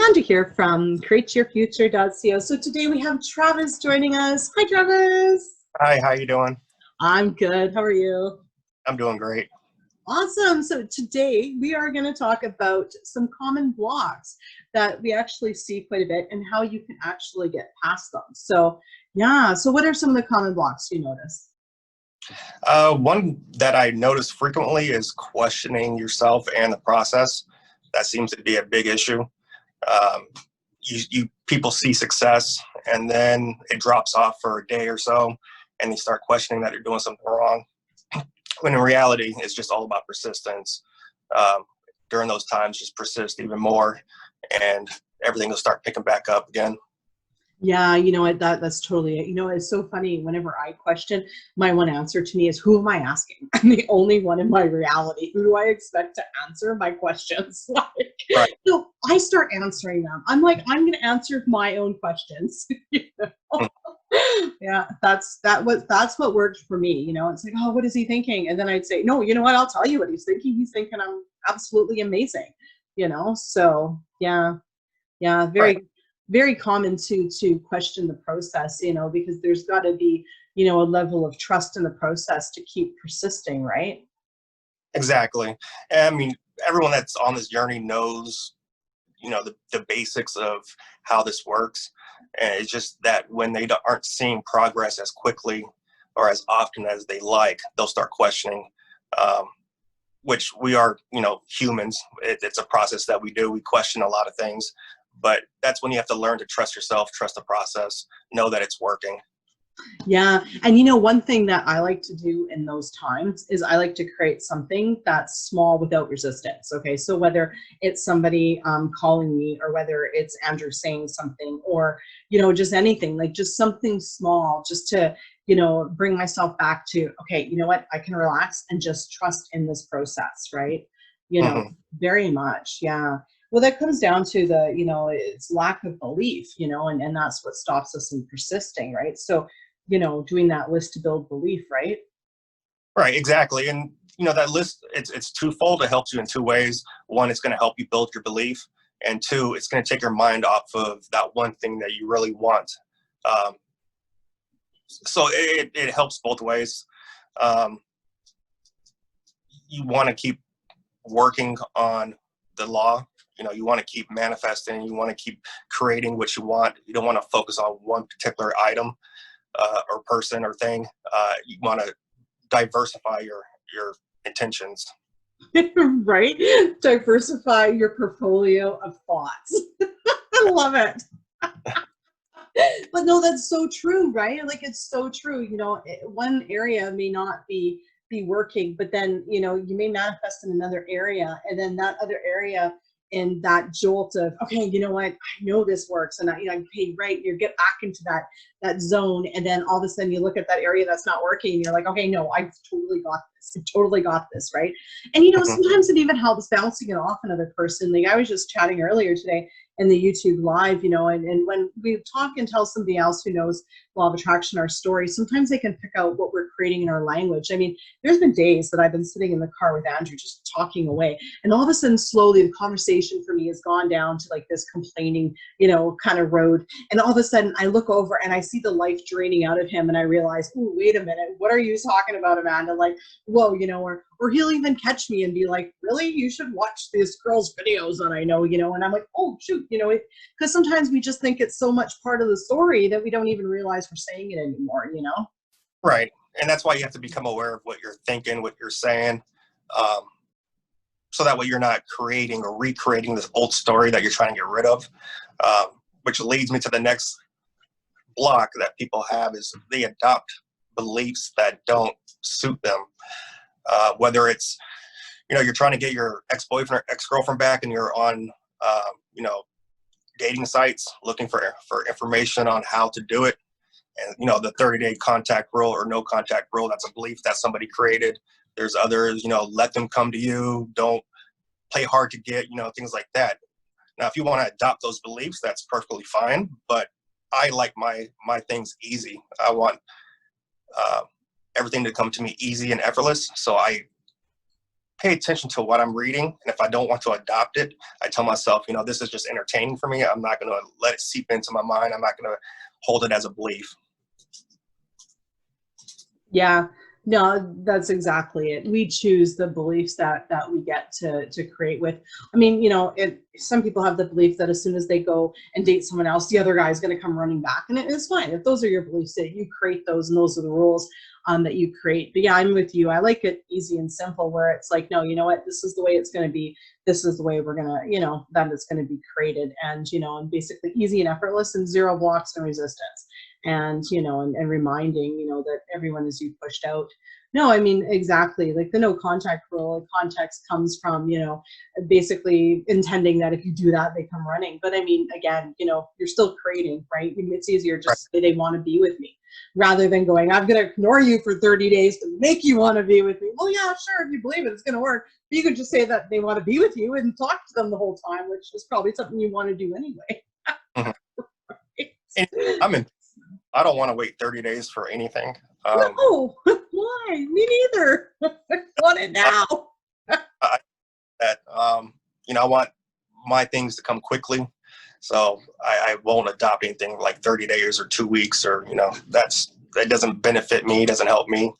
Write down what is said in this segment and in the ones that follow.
Andrew here from createyourfuture.co. So today we have Travis joining us. Hi, Travis. Hi, how you doing? I'm good. How are you? I'm doing great. Awesome. So today we are going to talk about some common blocks that we actually see quite a bit and how you can actually get past them. So yeah. So what are some of the common blocks you notice? One that I notice frequently is questioning yourself and the process. That seems to be a big issue. Um, you people see success and then it drops off for a day or so, and they start questioning that you're doing something wrong. When in reality, it's just all about persistence. Um, During those times, just persist even more, and everything will start picking back up again. Yeah, you know what, that's totally it. You know, it's so funny. Whenever I question, my one answer to me is, who am I asking? I'm the only one in my reality. Who do I expect to answer my questions? Right. So I start answering them. I'm like, I'm going to answer my own questions. You know? Yeah, that's what worked for me. You know, it's like, oh, what is he thinking? And then I'd say, no, you know what? I'll tell you what he's thinking. He's thinking I'm absolutely amazing. You know, so yeah. Yeah, Right. very common to question the process, you know, because there's got to be, you know, a level of trust in the process to keep persisting, right? Exactly. I mean, everyone that's on this journey knows, the basics of how this works. And it's just that when they aren't seeing progress as quickly or as often as they like, they'll start questioning, um, which we are, humans. It's a process that we do. We question a lot of things. But that's when you have to learn to trust yourself, trust the process, know that it's working. Yeah. And you know, one thing that I like to do in those times is I like to create something that's small without resistance. Okay. So whether it's somebody calling me, or whether it's Andrew saying something, or, you know, just anything, like just something small, just to, you know, bring myself back to, okay, you know what, I can relax and just trust in this process. Right. You know, Hmm. very much. Yeah. Well, that comes down to the, you know, it's lack of belief, you know, and that's what stops us in persisting. Right. So, you know, doing that list to build belief, right? Right, exactly. And that list, it's twofold. It helps you in two ways. One, it's going to help you build your belief, and two, it's going to take your mind off of that one thing that you really want. Um, so it helps both ways. Um, you want to keep working on the law. You want to keep manifesting. You want to keep creating what you want. You don't want to focus on one particular item or person or thing. You want to diversify your intentions. Right? Diversify your portfolio of thoughts. I love it. But no, that's so true, right? Like it's so true. You know, one area may not be working, but then, you know, you may manifest in another area, and then that other area, and that jolt of, okay, you know what, I know this works, and you know, okay, right, you get back into that zone, and then all of a sudden you look at that area that's not working, and you're like, okay, no, I've totally got this. I totally got this, right? And you know, Mhm. sometimes it even helps bouncing it off another person. Like I was just chatting earlier today in the YouTube live, you know, and when we talk and tell somebody else who knows law of attraction our story, sometimes they can pick out what we're creating in our language. I mean, there's been days that I've been sitting in the car with Andrew just talking away, and all of a sudden slowly the conversation for me has gone down to like this complaining, you know, kind of road, and all of a sudden I look over and I see the life draining out of him, and I realize, oh, wait a minute, what are you talking about, Amanda? Like, whoa, you know, or he'll even catch me and be like, really, you should watch this girl's videos that I know, you know, and I'm like, oh shoot, you know, because sometimes we just think it's so much part of the story that we don't even realize we're saying it anymore, you know. Right. And that's why you have to become aware of what you're thinking, what you're saying, um, so that way you're not creating or recreating this old story that you're trying to get rid of. Which leads me to the next block that people have is they adopt beliefs that don't suit them. Whether it's, you're trying to get your ex-boyfriend or ex-girlfriend back and you're on, dating sites looking for information on how to do it. And the 30-day contact rule or no contact rule, that's a belief that somebody created. There's others, let them come to you, don't play hard to get, things like that. Now if you want to adopt those beliefs, that's perfectly fine, but I like my things easy. I want uh, everything to come to me easy and effortless, so I pay attention to what I'm reading. And if I don't want to adopt it, I tell myself, you know, this is just entertaining for me. I'm not going to let it seep into my mind. I'm not going to hold it as a belief. Yeah, no, that's exactly it. We choose the beliefs that we get to create with. I mean, you know, some people have the belief that as soon as they go and date someone else, the other guy is going to come running back, and it is fine if those are your beliefs. That you create those, and those are the rules that you create. But yeah, I'm with you. I like it easy and simple, where it's like, no, you know what, this is the way it's going to be. This is the way we're gonna, you know, that it's going to be created, and you know, and basically easy and effortless, and zero blocks and resistance. And you know, and reminding, you know, that everyone is you pushed out. No, I mean, exactly, like the no contact rule, like context comes from, you know, basically intending that if you do that, they come running. But I mean, again, you know, you're still creating, right? It's easier just to say they want to be with me, rather than going, I'm going to ignore you for 30 days to make you want to be with me. Well, yeah, sure, if you believe it, it's going to work. But you could just say that they want to be with you and talk to them the whole time, which is probably something you want to do anyway. Mhm. And I don't want to wait 30 days for anything. No, why? Me neither. I want it now. You know, I want my things to come quickly. So I won't adopt anything like 30 days or 2 weeks, or, you know, that doesn't benefit me, doesn't help me.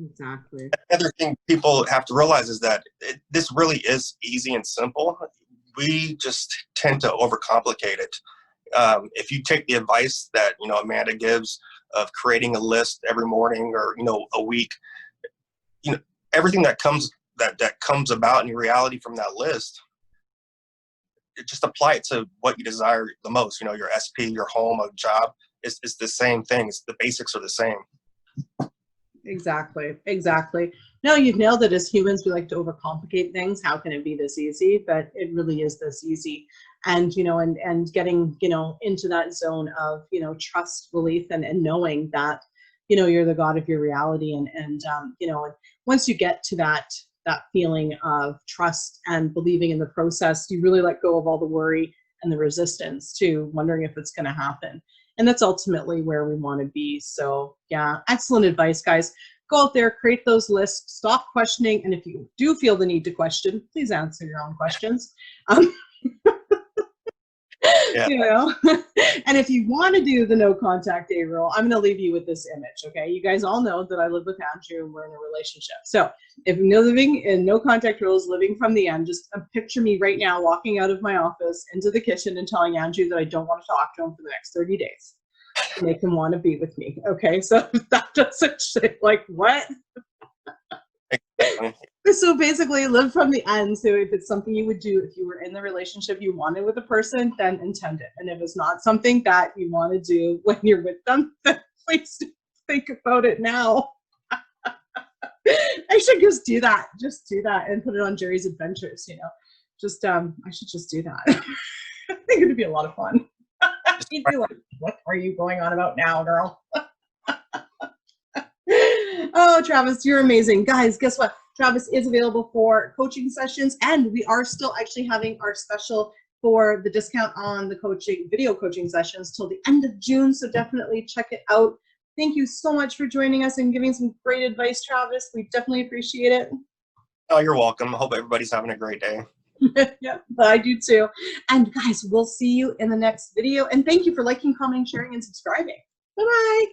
Exactly. Another thing people have to realize is that this really is easy and simple. We just tend to overcomplicate it. If you take the advice that, you know, Amanda gives of creating a list every morning, or, you know, a week, you know, everything that comes about in your reality from that list, just apply it to what you desire the most. You know, your SP, your home, a job, it's the same thing. The basics are the same. Exactly. No, you've nailed it. As humans, we like to overcomplicate things. How can it be this easy? But it really is this easy. And, you know, and getting, you know, into that zone of, you know, trust, belief, and knowing that, you know, you're the God of your reality. And you know, and once you get to that feeling of trust and believing in the process, you really let go of all the worry and the resistance to wondering if it's going to happen. And that's ultimately where we want to be. So yeah, excellent advice, guys. Go out there, create those lists, stop questioning. And if you do feel the need to question, please answer your own questions. Yeah. You know, and if you want to do the no contact day rule, I'm going to leave you with this image. Okay. You guys all know that I live with Andrew and we're in a relationship. So if you're living in no contact rules, living from the end, just picture me right now walking out of my office into the kitchen and telling Andrew that I don't want to talk to him for the next 30 days to make him want to be with me. Okay. So that doesn't shit, like what? So basically live from the end. So if it's something you would do if you were in the relationship you wanted with a person, then intend it. And if it's not something that you want to do when you're with them, then please think about it now. I should just do that. Just do that and put it on Jerry's Adventures, you know. Just I should just do that. I think it'd be a lot of fun. He'd be like, what are you going on about now, girl? Oh, Travis, you're amazing. Guys, guess what? Travis is available for coaching sessions, and we are still actually having our special for the discount on the coaching, video coaching sessions till the end of June. So definitely check it out. Thank you so much for joining us and giving some great advice, Travis. We definitely appreciate it. Oh, you're welcome. I hope everybody's having a great day. Yeah, I do too. And guys, we'll see you in the next video. And thank you for liking, commenting, sharing, and subscribing. Bye-bye.